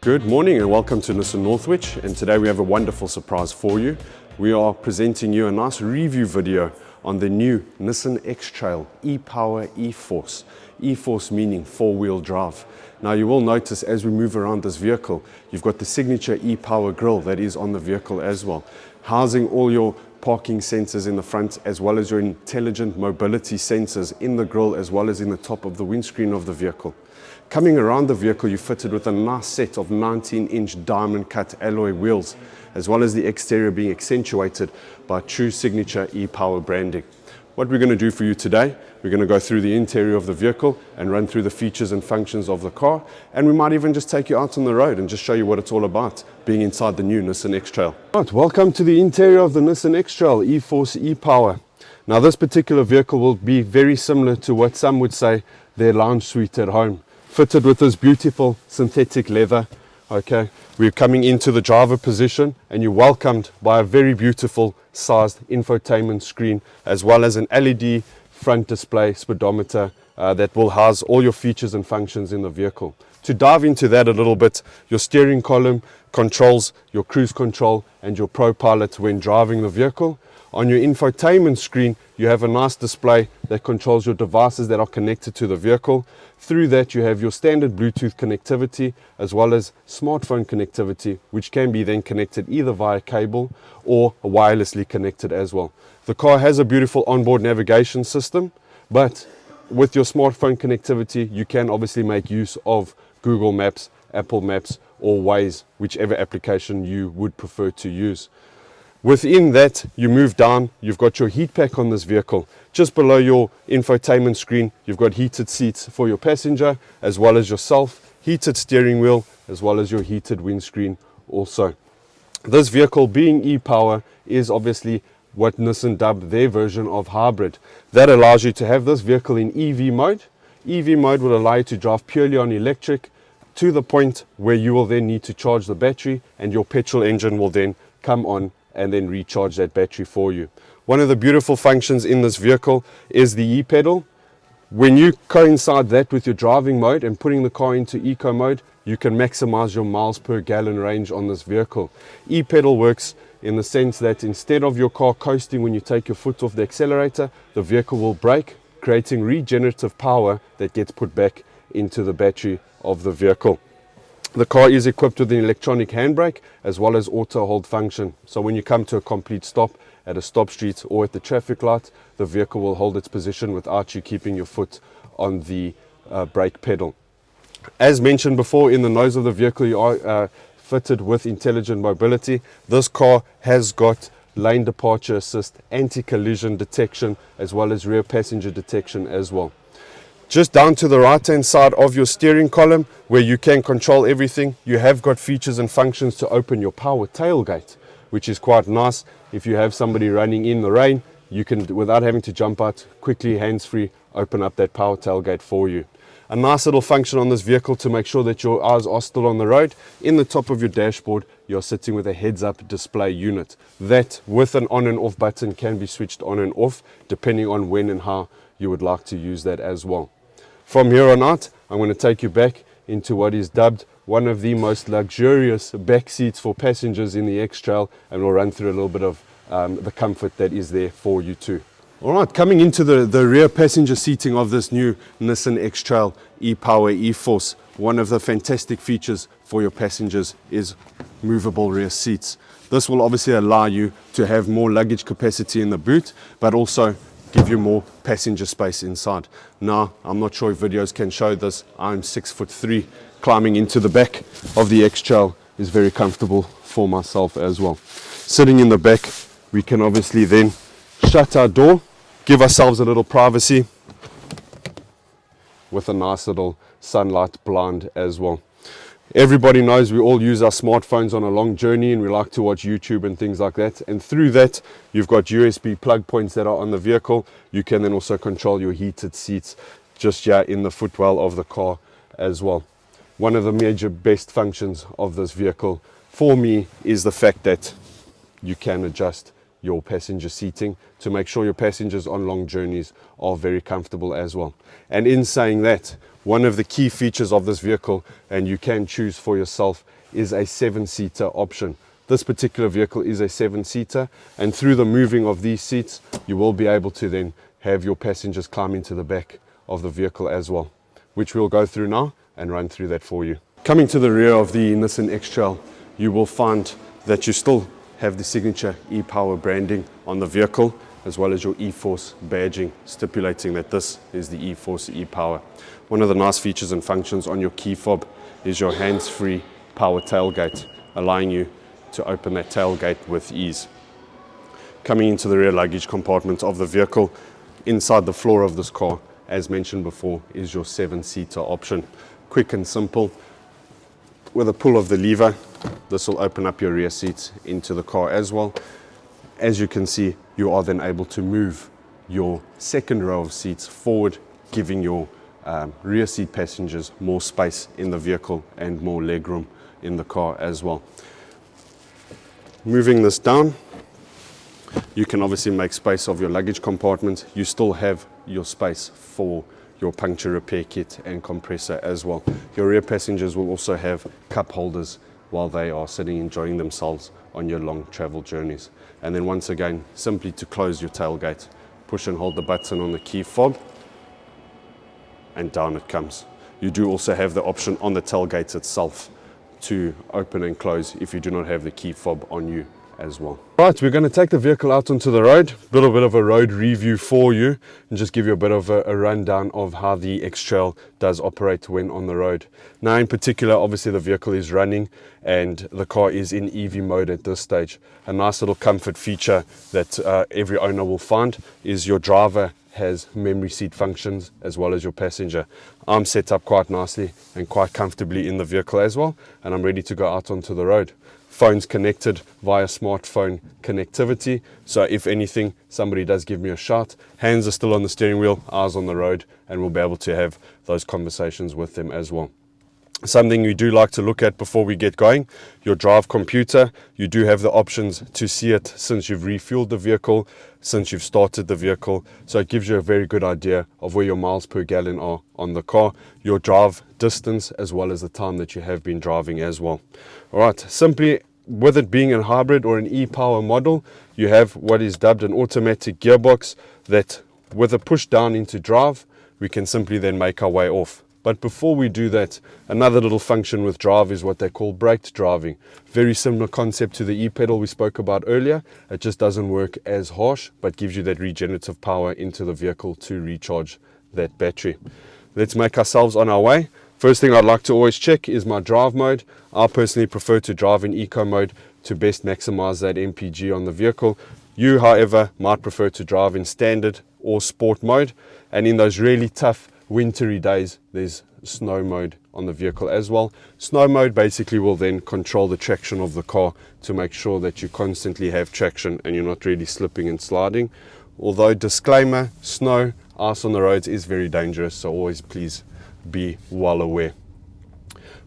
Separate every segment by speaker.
Speaker 1: Good morning and welcome to Nissan Northwich, and today we have a wonderful surprise for you. We are presenting you a nice review video on the new Nissan X-Trail e-Power e-Force. E-Force meaning four-wheel drive. Now you will notice as we move around this vehicle, you've got the signature e-Power grille that is on the vehicle as well, housing all your parking sensors in the front as well as your intelligent mobility sensors in the grille as well as in the top of the windscreen of the vehicle. Coming around the vehicle, you're fitted with a nice set of 19-inch diamond cut alloy wheels, as well as the exterior being accentuated by true signature e-Power branding. What we're going to do for you today, we're going to go through the interior of the vehicle and run through the features and functions of the car, and we might even just take you out on the road and just show you what it's all about being inside the new Nissan X-Trail. Right, welcome to the interior of the Nissan X-Trail e-Force e-Power. Now this particular vehicle will be very similar to what some would say their lounge suite at home. Fitted with this beautiful synthetic leather. Okay, we're coming into the driver position and you're welcomed by a very beautiful sized infotainment screen as well as an LED front display speedometer that will house all your features and functions in the vehicle. To dive into that a little bit, your steering column controls your cruise control and your ProPilot when driving the vehicle. On your infotainment screen, you have a nice display that controls your devices that are connected to the vehicle. Through that, you have your standard Bluetooth connectivity as well as smartphone connectivity, which can be then connected either via cable or wirelessly connected as well. The car has a beautiful onboard navigation system, but with your smartphone connectivity, you can obviously make use of Google Maps, Apple Maps, or Waze, whichever application you would prefer to use. Within that, you move down, you've got your heat pack on this vehicle. Just below your infotainment screen, you've got heated seats for your passenger as well as yourself, heated steering wheel as well as your heated windscreen also. This vehicle being e-Power is obviously what Nissan dubbed their version of hybrid. That allows you to have this vehicle in EV mode. EV mode will allow you to drive purely on electric to the point where you will then need to charge the battery and your petrol engine will then come on and then recharge that battery for you. One of the beautiful functions in this vehicle is the e-pedal. When you coincide that with your driving mode and putting the car into eco mode, you can maximize your miles per gallon range on this vehicle. E-pedal works in the sense that instead of your car coasting when you take your foot off the accelerator, the vehicle will brake, creating regenerative power that gets put back into the battery of the vehicle. The car is equipped with an electronic handbrake as well as auto hold function. So when you come to a complete stop at a stop street or at the traffic light, the vehicle will hold its position without you keeping your foot on the brake pedal. As mentioned before, in the nose of the vehicle you are fitted with intelligent mobility. This car has got lane departure assist, anti-collision detection as well as rear passenger detection as well. Just down to the right hand side of your steering column where you can control everything, you have got features and functions to open your power tailgate, which is quite nice. If you have somebody running in the rain, you can, without having to jump out, quickly hands-free open up that power tailgate for you. A nice little function on this vehicle to make sure that your eyes are still on the road. In the top of your dashboard, you're sitting with a heads-up display unit. That, with an on and off button, can be switched on and off depending on when and how you would like to use that as well. From here on out, I'm going to take you back into what is dubbed one of the most luxurious back seats for passengers in the X-Trail, and we'll run through a little bit of the comfort that is there for you too. All right, coming into the rear passenger seating of this new Nissan X-Trail e-Power e-Force, one of the fantastic features for your passengers is movable rear seats. This will obviously allow you to have more luggage capacity in the boot, but also give you more passenger space inside. Now, I'm not sure if videos can show this. I'm 6'3". Climbing into the back of the X-Trail is very comfortable for myself as well. Sitting in the back, we can obviously then shut our door, give ourselves a little privacy with a nice little sunlight blind as well. Everybody knows we all use our smartphones on a long journey and we like to watch YouTube and things like that. And through that, you've got USB plug points that are on the vehicle. You can then also control your heated seats just here in the footwell of the car as well. One of the major best functions of this vehicle for me is the fact that you can adjust your passenger seating to make sure your passengers on long journeys are very comfortable as well. And in saying that, one of the key features of this vehicle, and you can choose for yourself, is a 7-seater option. This particular vehicle is a 7-seater, and through the moving of these seats, you will be able to then have your passengers climb into the back of the vehicle as well, which we'll go through now and run through that for you. Coming to the rear of the Nissan X-Trail, you will find that you still have the signature e-Power branding on the vehicle, as well as your e-Force badging, stipulating that this is the e-Force e-Power. One of the nice features and functions on your key fob is your hands-free power tailgate, allowing you to open that tailgate with ease. Coming into the rear luggage compartment of the vehicle, inside the floor of this car, as mentioned before, is your 7-seater option. Quick and simple. With a pull of the lever, this will open up your rear seats into the car as well. As you can see, you are then able to move your second row of seats forward, giving your rear seat passengers more space in the vehicle and more legroom in the car as well. Moving this down, you can obviously make space of your luggage compartment. You still have your space for your puncture repair kit and compressor as well. Your rear passengers will also have cup holders while they are sitting enjoying themselves on your long travel journeys. And then once again, simply to close your tailgate, push and hold the button on the key fob, and down it comes. You do also have the option on the tailgate itself to open and close if you do not have the key fob on you as well. Right, we're going to take the vehicle out onto the road, a little bit of a road review for you, and just give you a bit of a rundown of how the X-Trail does operate when on the road. Now in particular, obviously the vehicle is running and the car is in EV mode at this stage. A nice little comfort feature that every owner will find is your driver has memory seat functions as well as your passenger. I'm set up quite nicely and quite comfortably in the vehicle as well, and I'm ready to go out onto the road. Phones connected via smartphone connectivity, so if anything, somebody does give me a shout, hands are still on the steering wheel, eyes on the road, and we'll be able to have those conversations with them as well. Something you do like to look at before we get going, your drive computer. You do have the options to see it since you've refueled the vehicle, since you've started the vehicle, so it gives you a very good idea of where your miles per gallon are on the car, your drive distance, as well as the time that you have been driving as well. All right, simply with it being a hybrid or an e-Power model, you have what is dubbed an automatic gearbox that with a push down into drive, we can simply then make our way off. But before we do that, another little function with drive is what they call braked driving. Very similar concept to the e-pedal we spoke about earlier. It just doesn't work as harsh, but gives you that regenerative power into the vehicle to recharge that battery. Let's make ourselves on our way. First thing I'd like to always check is my drive mode. I personally prefer to drive in eco mode to best maximize that MPG on the vehicle. You, however, might prefer to drive in standard or sport mode. And in those really tough wintry days, there's snow mode on the vehicle as well. Snow mode basically will then control the traction of the car to make sure that you constantly have traction and you're not really slipping and sliding. Although disclaimer, snow, ice on the roads is very dangerous, so always please be well aware.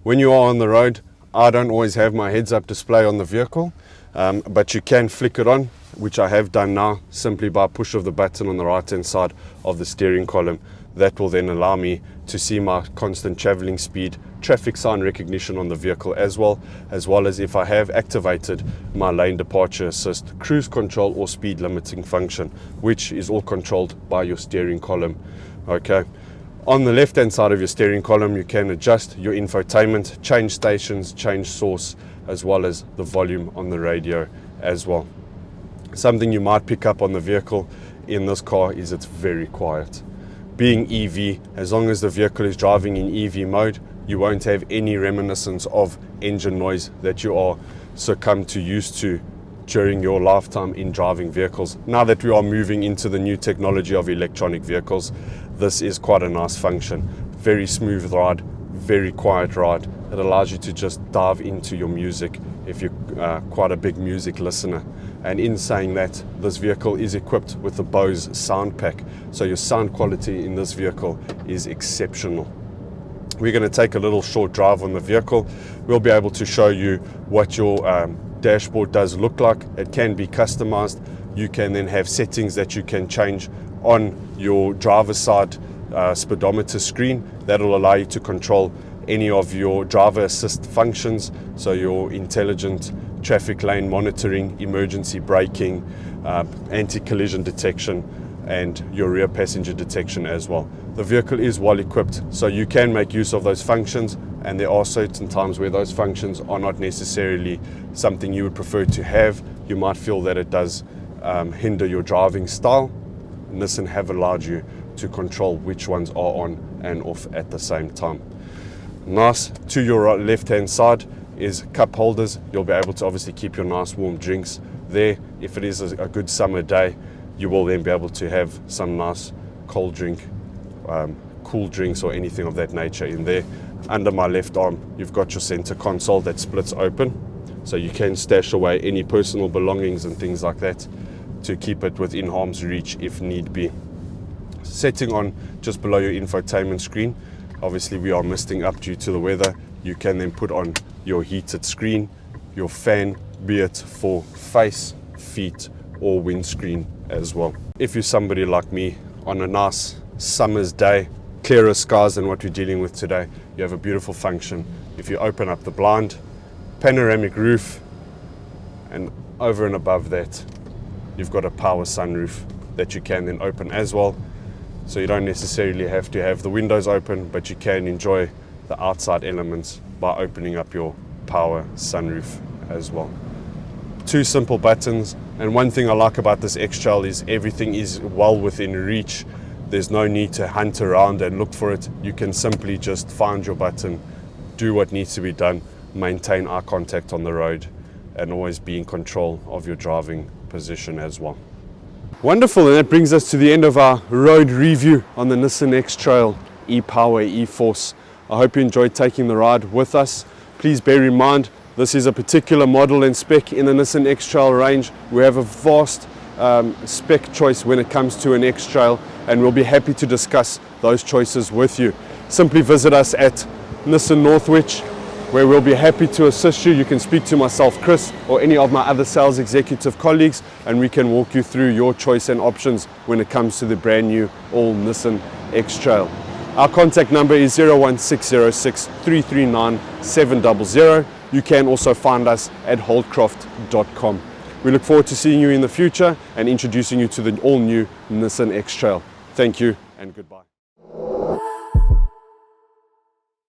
Speaker 1: When you are on the road, I don't always have my heads-up display on the vehicle, but you can flick it on, which I have done now, simply by push of the button on the right-hand side of the steering column. That will then allow me to see my constant traveling speed, traffic sign recognition on the vehicle as well as if I have activated my lane departure assist, cruise control or speed limiting function, which is all controlled by your steering column. Okay. On the left-hand side of your steering column, you can adjust your infotainment, change stations, change source, as well as the volume on the radio as well. Something you might pick up on the vehicle in this car is it's very quiet. Being EV, as long as the vehicle is driving in EV mode, you won't have any reminiscence of engine noise that you are succumbed to used to during your lifetime in driving vehicles. Now that we are moving into the new technology of electronic vehicles, this is quite a nice function. Very smooth ride, very quiet ride. It allows you to just dive into your music if you're quite a big music listener. And in saying that, this vehicle is equipped with the Bose sound pack, so your sound quality in this vehicle is exceptional. We're going to take a little short drive on the vehicle. We'll be able to show you what your dashboard does look like. It can be customized you can then have settings that you can change on your driver's side speedometer screen. That'll allow you to control any of your driver assist functions, so your intelligent traffic lane monitoring, emergency braking, anti-collision detection, and your rear passenger detection as well. The vehicle is well equipped, so you can make use of those functions, and there are certain times where those functions are not necessarily something you would prefer to have. You might feel that it does hinder your driving style. Nissan have allowed you to control which ones are on and off at the same time. Nice. To your left hand side is cup holders. You'll be able to obviously keep your nice warm drinks there. If it is a good summer day, you will then be able to have some nice cold drink, cool drinks or anything of that nature in there. Under my left arm, you've got your center console that splits open, so you can stash away any personal belongings and things like that to keep it within harm's reach if need be. Setting on just below your infotainment screen, obviously we are misting up due to the weather. You can then put on your heated screen, your fan, be it for face, feet or windscreen as well. If you're somebody like me, on a nice summer's day, clearer skies than what we're dealing with today, you have a beautiful function. If you open up the blind, panoramic roof, and over and above that, you've got a power sunroof that you can then open as well. So you don't necessarily have to have the windows open, but you can enjoy the outside elements by opening up your power sunroof as well. Two simple buttons, and one thing I like about this X-Trail is everything is well within reach. There's no need to hunt around and look for it. You can simply just find your button, do what needs to be done, maintain eye contact on the road, and always be in control of your driving position as well. Wonderful, and that brings us to the end of our road review on the Nissan X-Trail e-Power e-Force. I hope you enjoyed taking the ride with us. Please bear in mind, this is a particular model and spec in the Nissan X-Trail range. We have a vast spec choice when it comes to an X-Trail, and we'll be happy to discuss those choices with you. Simply visit us at Nissan Northwich, where we'll be happy to assist you. You can speak to myself, Chris, or any of my other sales executive colleagues, and we can walk you through your choice and options when it comes to the brand new all Nissan X-Trail. Our contact number is 01606 339 700. You can also find us at holdcroft.com. We look forward to seeing you in the future and introducing you to the all-new Nissan X-Trail. Thank you and goodbye.